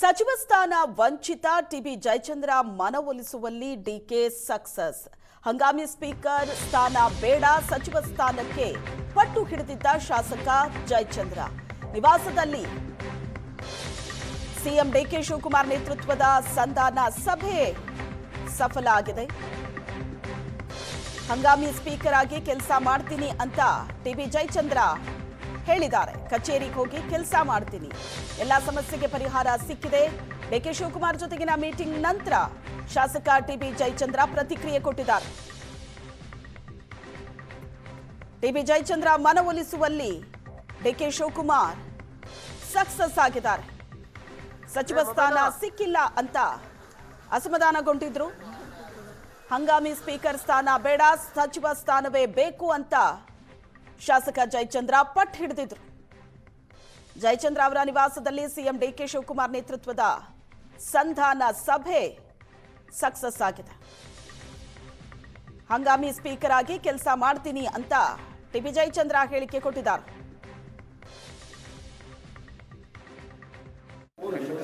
ಸಚಿವ ಸ್ಥಾನ ವಂಚಿತ ಟಿಬಿ ಜಯಚಂದ್ರ ಮನವೊಲಿಸುವಲ್ಲಿ ಡಿಕೆ ಸಕ್ಸಸ್. ಹಂಗಾಮಿ ಸ್ಪೀಕರ್ ಸ್ಥಾನ ಬೇಡ, ಸಚಿವ ಸ್ಥಾನಕ್ಕೆ ಪಟ್ಟು ಹಿಡಿದಿದ್ದ ಶಾಸಕ ಜಯಚಂದ್ರ ನಿವಾಸದಲ್ಲಿ ಸಿಎಂ ಡಿಕೆ ಶಿವಕುಮಾರ್ ನೇತೃತ್ವದ ಸಂಧಾನ ಸಭೆ ಸಫಲ ಆಗಿದೆ. ಹಂಗಾಮಿ ಸ್ಪೀಕರ್ ಆಗಿ ಕೆಲಸ ಮಾಡ್ತೀನಿ ಅಂತ ಟಿಬಿ ಜಯಚಂದ್ರ ಹೇಳಿದ್ದಾರೆ. ಕಚೇರಿಗೆ ಹೋಗಿ ಕೆಲಸ ಮಾಡ್ತೀನಿ, ಎಲ್ಲ ಸಮಸ್ಯೆಗೆ ಪರಿಹಾರ ಸಿಕ್ಕಿದೆ. ಡಿಕೆ ಶಿವಕುಮಾರ್ ಜೊತೆಗಿನ ಮೀಟಿಂಗ್ ನಂತರ ಶಾಸಕ ಟಿಬಿ ಜಯಚಂದ್ರ ಪ್ರತಿಕ್ರಿಯೆ ಕೊಟ್ಟಿದ್ದಾರೆ. ಟಿಬಿ ಜಯಚಂದ್ರ ಮನವೊಲಿಸುವಲ್ಲಿ ಡಿಕೆ ಶಿವಕುಮಾರ್ ಸಕ್ಸಸ್ ಆಗಿದ್ದಾರೆ. ಸಚಿವ ಸ್ಥಾನ ಸಿಕ್ಕಿಲ್ಲ ಅಂತ ಅಸಮಾಧಾನಗೊಂಡಿದ್ರು. ಹಂಗಾಮಿ ಸ್ಪೀಕರ್ ಸ್ಥಾನ ಬೇಡ, ಸಚಿವ ಸ್ಥಾನವೇ ಬೇಕು ಅಂತ ಶಾಸಕ ಜಯಚಂದ್ರ ಪಟ್ಟು ಹಿಡಿದಿದ್ರು. ಜಯಚಂದ್ರ ಅವರ ನಿವಾಸದಲ್ಲಿ ಸಿಎಂ ಡಿಕೆ ಶಿವಕುಮಾರ್ ನೇತೃತ್ವದ ಸಂಧಾನ ಸಭೆ ಸಕ್ಸಸ್ ಆಗಿದೆ. ಹಂಗಾಮಿ ಸ್ಪೀಕರ್ ಆಗಿ ಕೆಲಸ ಮಾಡ್ತೀನಿ ಅಂತ ಟಿಬಿ ಜಯಚಂದ್ರ ಹೇಳಿಕೆ ಕೊಟ್ಟಿದ್ದಾರೆ.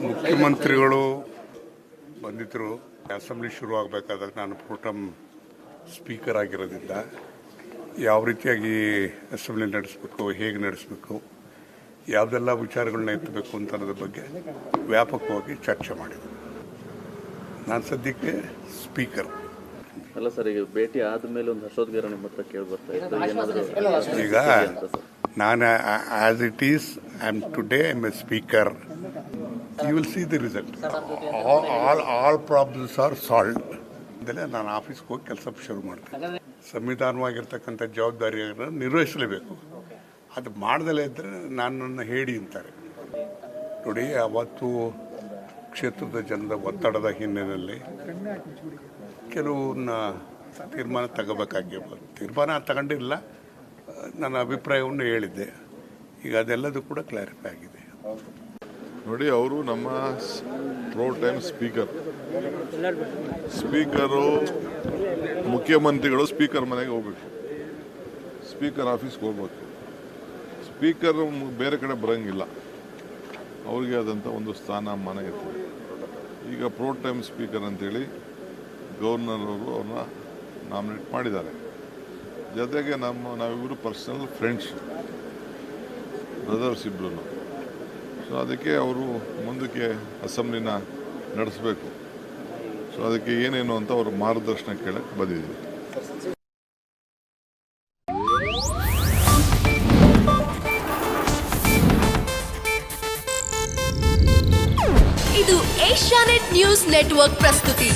ಮುಖ್ಯಮಂತ್ರಿಗಳು ಬಂದಿದ್ರು. ಅಸೆಂಬ್ಲಿ ಶುರು ಆಗಬೇಕಾದಾಗ ನಾನು ಪ್ರೋಟಮ್ ಸ್ಪೀಕರ್ ಆಗಿರೋದ್ರಿಂದ ಯಾವ ರೀತಿಯಾಗಿ ಅಸೆಂಬ್ಲಿ ನಡೆಸಬೇಕು, ಹೇಗೆ ನಡೆಸಬೇಕು, ಯಾವುದೆಲ್ಲ ವಿಚಾರಗಳನ್ನ ಎತ್ತಬೇಕು ಅಂತ ಅನ್ನೋದ್ರ ಬಗ್ಗೆ ವ್ಯಾಪಕವಾಗಿ ಚರ್ಚೆ ಮಾಡಿದರು. ನಾನು ಸದ್ಯಕ್ಕೆ ಸ್ಪೀಕರ್ ಅಲ್ಲ ಸರ್. ಈಗ ಭೇಟಿ ಆದಮೇಲೆ ಒಂದು ಹರ್ಷೋದ್ಗಾರ ನಿಮ್ಮ ಹತ್ರ ಕೇಳಿ ಬರ್ತಾ ಇತ್ತು. ಈಗ ನಾನು as it is I am today I am a speaker. You will see the result. All problems are solve. ನಾನು ಆಫೀಸ್ಗೆ ಹೋಗಿ ಕೆಲಸ ಶುರು ಮಾಡ್ತೀನಿ. ಸಂವಿಧಾನವಾಗಿರ್ತಕ್ಕಂಥ ಜವಾಬ್ದಾರಿಯನ್ನು ನಿರ್ವಹಿಸಲೇಬೇಕು. ಅದು ಮಾಡ್ದಲೇ ಇದ್ದರೆ ನನ್ನನ್ನು ಹೇಳಿ ಅಂತಾರೆ. ನೋಡಿ, ಅವತ್ತು ಕ್ಷೇತ್ರದ ಜನದ ಒತ್ತಡದ ಹಿನ್ನೆಲೆಯಲ್ಲಿ ಕೆಲವನ್ನ ತೀರ್ಮಾನ ತಗೋಬೇಕಾಗಿರ್ಬೋದು. ತೀರ್ಮಾನ ತಗೊಂಡಿಲ್ಲ, ನನ್ನ ಅಭಿಪ್ರಾಯವನ್ನು ಹೇಳಿದ್ದೆ. ಈಗ ಅದೆಲ್ಲದೂ ಕೂಡ ಕ್ಲಾರಿಫೈ ಆಗಿದೆ. ನೋಡಿ, ಅವರು ನಮ್ಮ ಪ್ರೋ ಟೈಮ್ ಸ್ಪೀಕರು ಮುಖ್ಯಮಂತ್ರಿಗಳು ಸ್ಪೀಕರ್ ಮನೆಗೆ ಹೋಗ್ಬೇಕು, ಸ್ಪೀಕರ್ ಆಫೀಸ್ಗೆ ಹೋಗ್ಬೇಕು. ಸ್ಪೀಕರ್ ಬೇರೆ ಕಡೆ ಬರೋಂಗಿಲ್ಲ. ಅವ್ರಿಗೆ ಆದಂಥ ಒಂದು ಸ್ಥಾನಮಾನ ಇರ್ತದೆ. ಈಗ ಪ್ರೋ ಟೈಮ್ ಸ್ಪೀಕರ್ ಅಂತೇಳಿ ಗವರ್ನರ್ ಅವರು ಅವ್ರನ್ನ ನಾಮಿನೇಟ್ ಮಾಡಿದ್ದಾರೆ. ಜೊತೆಗೆ ನಾವಿಬ್ಬರು ಪರ್ಸನಲ್ ಫ್ರೆಂಡ್ಸ್, ಬ್ರದರ್ಸ್ ಇಬ್ಬರು. ಸೊ ಅದಕ್ಕೆ ಅವರು ಮುಂದಕ್ಕೆ ಅಸೆಂಬ್ಲಿನ ನಡೆಸಬೇಕು. ಸೊ ಅದಕ್ಕೆ ಏನೇನು ಅಂತ ಅವರು ಮಾರ್ಗದರ್ಶನ ಕೇಳಕ್ಕೆ ಬಂದಿದ್ದೀವಿ. ಇದು ಏಷ್ಯಾನೆಟ್ ನ್ಯೂಸ್ ನೆಟ್ವರ್ಕ್ ಪ್ರಸ್ತುತಿ.